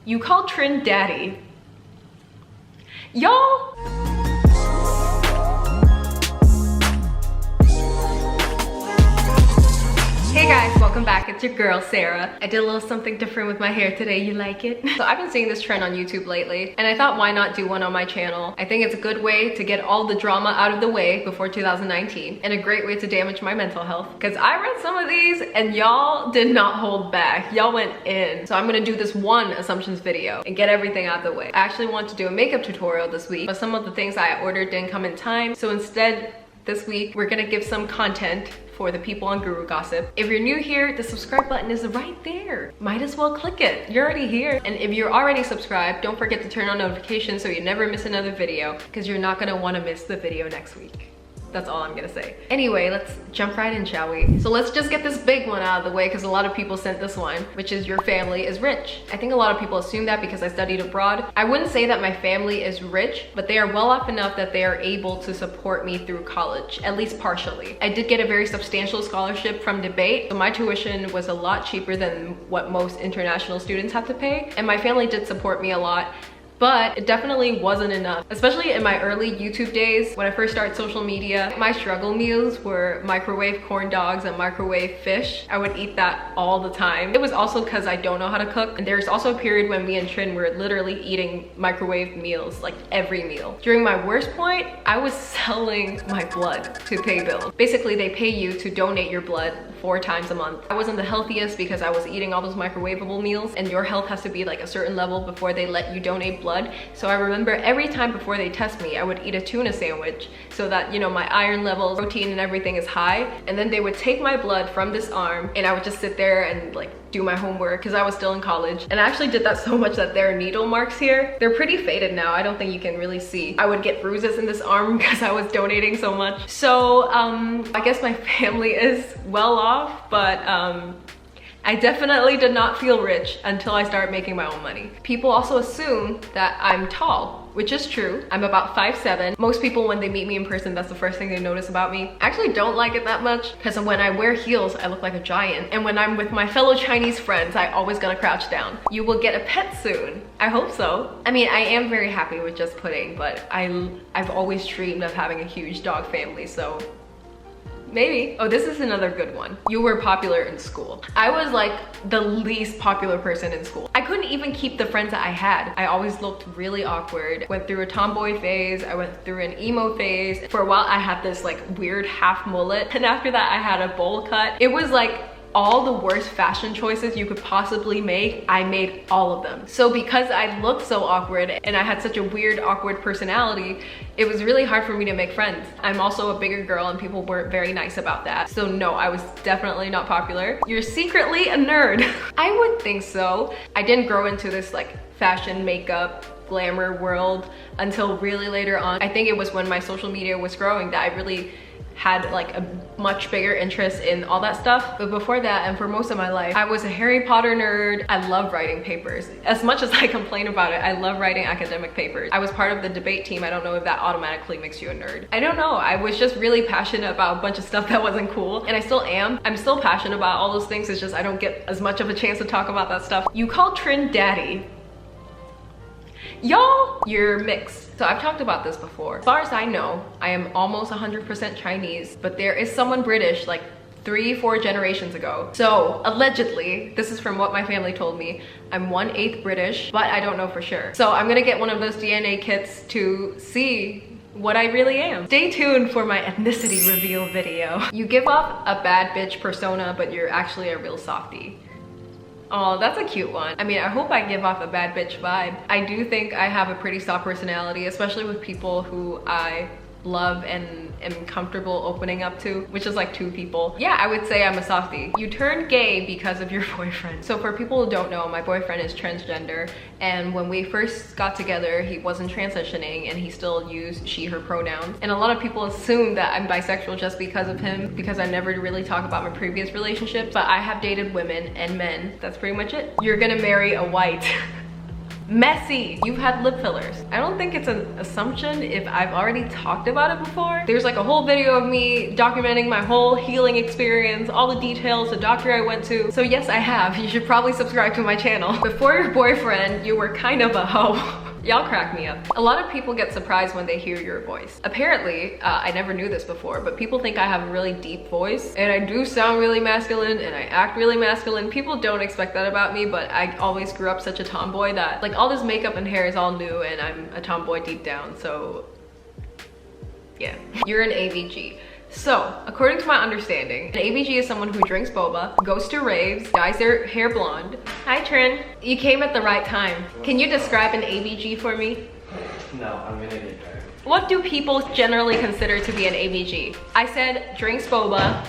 You call Trin daddy. Y'all. Hey guys, welcome back. It's your girl, Sarah. I did a little something different with my hair today. You like it? So I've been seeing this trend on YouTube lately, and I thought, why not do one on my channel? I think it's a good way to get all the drama out of the way before 2019, and a great way to damage my mental health. Because I read some of these, and y'all did not hold back. Y'all went in. So I'm gonna do this one assumptions video and get everything out of the way. I actually want to do a makeup tutorial this week, but some of the things I ordered didn't come in time. So instead, this week, we're gonna give some content for the people on Guru Gossip. If you're new here, the subscribe button is right there. Might as well click it. You're already here. And if you're already subscribed, don't forget to turn on notifications so you never miss another video, because you're not gonna wanna miss the video next week. That's all I'm gonna say. Anyway, let's jump right in, shall we? So let's just get this big one out of the way, because a lot of people sent this one, which is your family is rich. I think a lot of people assume that because I studied abroad. I wouldn't say that my family is rich, but they are well off enough that they are able to support me through college, at least partially. I did get a very substantial scholarship from debate, so my tuition was a lot cheaper than what most international students have to pay, and my family did support me a lot. But it definitely wasn't enough, especially in my early YouTube days. When I first started social media, my struggle meals were microwave corn dogs and microwave fish. I would eat that all the time. It was also because I don't know how to cook. And there's also a period when me and Trin were literally eating microwave meals, like every meal. During my worst point, I was selling my blood to pay bills. Basically, they pay you to donate your blood 4 times a month. I wasn't the healthiest because I was eating all those microwavable meals, and your health has to be like a certain level before they let you donate blood. So I remember every time before they test me, I would eat a tuna sandwich so that, you know, my iron levels, protein and everything is high. And then they would take my blood from this arm, and I would just sit there and like do my homework because I was still in college. And I actually did that so much that there are needle marks here. They're pretty faded now. I don't think you can really see. I would get bruises in this arm because I was donating so much. So I guess my family is well off, but I definitely did not feel rich until I started making my own money. People also assume that I'm tall, which is true. I'm about 5'7". Most people, when they meet me in person, that's the first thing they notice about me. I actually don't like it that much, because when I wear heels, I look like a giant. And when I'm with my fellow Chinese friends, I always gotta crouch down. You will get a pet soon. I hope so. I mean, I am very happy with just pudding, but I've always dreamed of having a huge dog family, so maybe. Oh, this is another good one. You were popular in school. I was like the least popular person in school. I couldn't even keep the friends that I had. I always looked really awkward. Went through a tomboy phase. I went through an emo phase. For a while, I had this like weird half mullet. And after that, I had a bowl cut. It was like all the worst fashion choices you could possibly make, I made all of them. So because I looked so awkward and I had such a weird, awkward personality, it was really hard for me to make friends. I'm also a bigger girl and people weren't very nice about that. So no, I was definitely not popular. You're secretly a nerd. I would think so. I didn't grow into this like fashion, makeup, glamour world until really later on. I think it was when my social media was growing that I really had like a much bigger interest in all that stuff. But before that, and for most of my life, I was a Harry Potter nerd. I love writing papers. As much as I complain about it, I love writing academic papers. I was part of the debate team. I don't know if that automatically makes you a nerd. I don't know. I was just really passionate about a bunch of stuff that wasn't cool, and I still am. I'm still passionate about all those things. It's just I don't get as much of a chance to talk about that stuff. You call Trin daddy. Y'all, you're mixed. So I've talked about this before. As far as I know, I am almost 100% Chinese, but there is someone British like 3-4 generations ago. So allegedly, this is from what my family told me, I'm 1/8 British, but I don't know for sure. So I'm gonna get one of those DNA kits to see what I really am. Stay tuned for my ethnicity reveal video. You give off a bad bitch persona, but you're actually a real softie. Oh, that's a cute one. I mean, I hope I give off a bad bitch vibe. I do think I have a pretty soft personality, especially with people who I love and am comfortable opening up to, which is like 2 people. Yeah, I would say I'm a softie. You turned gay because of your boyfriend. So for people who don't know, my boyfriend is transgender, and when we first got together, he wasn't transitioning and he still used she, her pronouns. And a lot of people assume that I'm bisexual just because of him, because I never really talk about my previous relationships, but I have dated women and men. That's pretty much it. You're gonna marry a white. Messy. You've had lip fillers. I don't think it's an assumption if I've already talked about it before. There's like a whole video of me documenting my whole healing experience, all the details, the doctor I went to. So yes, I have. You should probably subscribe to my channel. Before your boyfriend, you were kind of a hoe. Y'all crack me up. A lot of people get surprised when they hear your voice. Apparently, I never knew this before, but people think I have a really deep voice, and I do sound really masculine and I act really masculine. People don't expect that about me, but I always grew up such a tomboy that like all this makeup and hair is all new, and I'm a tomboy deep down, so yeah. You're an AVG. So, according to my understanding, an AVG is someone who drinks boba, goes to raves, dyes their hair blonde. Hi Trin, you came at the right time. Can you describe an AVG for me? No, I'm gonna get there. What do people generally consider to be an AVG? I said drinks boba,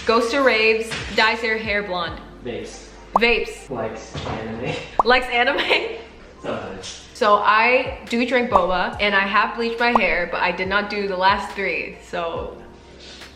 goes to raves, dyes their hair blonde. Vapes. Vapes. Likes anime. Likes anime? Sometimes. So I do drink boba, and I have bleached my hair, but I did not do the last 3, so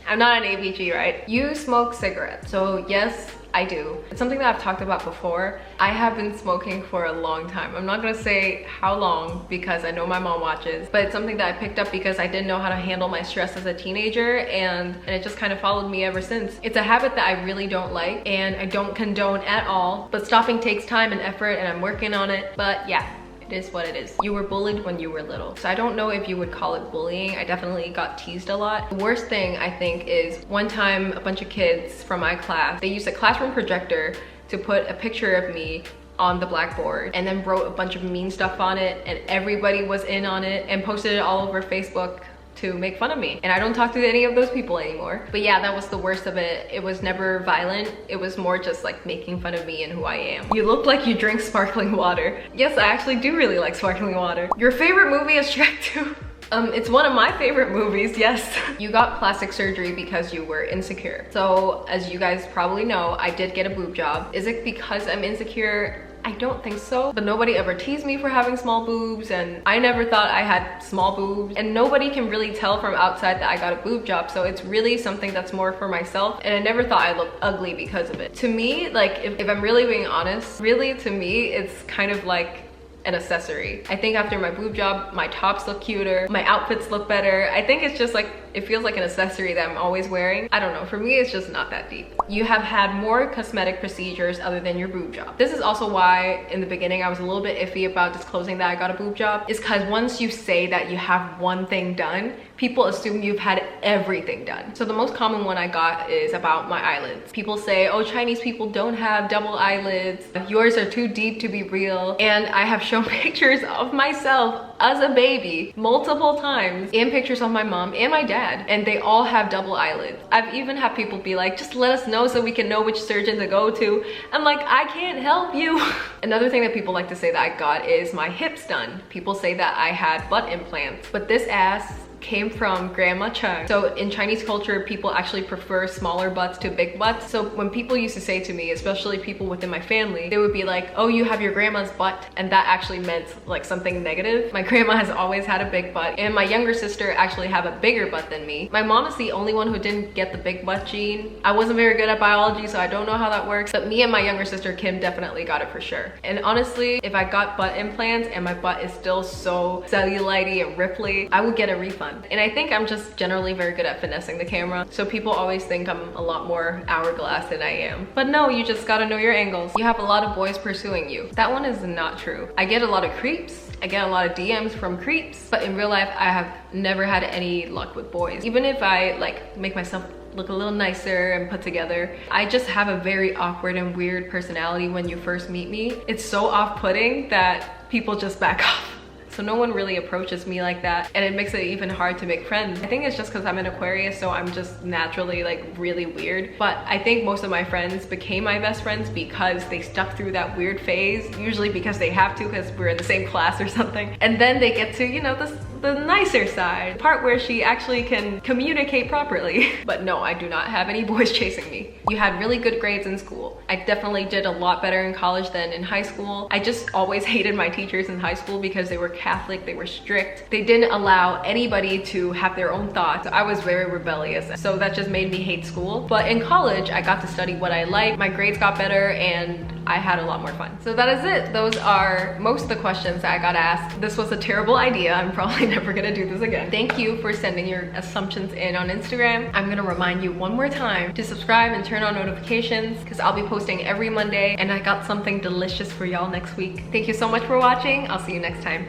I'm not an AVG, right? You smoke cigarettes. So yes, I do. It's something that I've talked about before. I have been smoking for a long time. I'm not gonna say how long because I know my mom watches, but it's something that I picked up because I didn't know how to handle my stress as a teenager, and it just kind of followed me ever since. It's a habit that I really don't like and I don't condone at all, but stopping takes time and effort and I'm working on it. But yeah, it is what it is. You were bullied when you were little. So I don't know if you would call it bullying. I definitely got teased a lot. The worst thing I think is one time a bunch of kids from my class, they used a classroom projector to put a picture of me on the blackboard and then wrote a bunch of mean stuff on it, and everybody was in on it and posted it all over Facebook to make fun of me. And I don't talk to any of those people anymore. But yeah, that was the worst of it. It was never violent. It was more just like making fun of me and who I am. You look like you drink sparkling water. Yes, I actually do really like sparkling water. Your favorite movie is Shrek 2. It's one of my favorite movies, yes. You got plastic surgery because you were insecure. So as you guys probably know, I did get a boob job. Is it because I'm insecure? I don't think so, but nobody ever teased me for having small boobs, and I never thought I had small boobs, and nobody can really tell from outside that I got a boob job, so it's really something that's more for myself, and I never thought I looked ugly because of it. To me, like, if I'm really being honest, really to me, it's kind of like an accessory. I think after my boob job, my tops look cuter, my outfits look better. I think it's just like, it feels like an accessory that I'm always wearing. I don't know, for me, it's just not that deep. You have had more cosmetic procedures other than your boob job. This is also why in the beginning I was a little bit iffy about disclosing that I got a boob job, is because once you say that you have one thing done, people assume you've had everything done. So the most common one I got is about my eyelids. People say, oh, Chinese people don't have double eyelids. Yours are too deep to be real. And I have shown pictures of myself as a baby multiple times, and pictures of my mom and my dad, and they all have double eyelids. I've even had people be like, just let us know so we can know which surgeon to go to. I'm like, I can't help you. Another thing that people like to say that I got is my hips done. People say that I had butt implants, but this ass came from Grandma Chung. So in Chinese culture, people actually prefer smaller butts to big butts. So when people used to say to me, especially people within my family, they would be like, oh, you have your grandma's butt. And that actually meant like something negative. My grandma has always had a big butt, and my younger sister actually have a bigger butt than me. My mom is the only one who didn't get the big butt gene. I wasn't very good at biology, so I don't know how that works, but me and my younger sister Kim definitely got it for sure. And honestly, if I got butt implants and my butt is still so cellulite and ripply, I would get a refund. And I think I'm just generally very good at finessing the camera. So people always think I'm a lot more hourglass than I am. But no, you just gotta know your angles. You have a lot of boys pursuing you. That one is not true. I get a lot of creeps. I get a lot of DMs from creeps, but in real life, I have never had any luck with boys. Even if I like make myself look a little nicer and put together, I just have a very awkward and weird personality when you first meet me. It's so off-putting that people just back off. So no one really approaches me like that, and it makes it even hard to make friends. I think it's just because I'm an Aquarius, so I'm just naturally like really weird. But I think most of my friends became my best friends because they stuck through that weird phase, usually because they have to because we're in the same class or something. And then they get to, you know, the nicer side, the part where she actually can communicate properly. But no, I do not have any boys chasing me. You had really good grades in school. I definitely did a lot better in college than in high school. I just always hated my teachers in high school because they were Catholic, they were strict. They didn't allow anybody to have their own thoughts. I was very rebellious, so that just made me hate school. But in college, I got to study what I liked. My grades got better, and I had a lot more fun. So that is it. Those are most of the questions that I got asked. This was a terrible idea. I'm probably never gonna do this again. Thank you for sending your assumptions in on Instagram. I'm gonna remind you one more time to subscribe and turn on notifications because I'll be posting every Monday, and I got something delicious for y'all next week. Thank you so much for watching. I'll see you next time.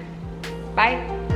Bye.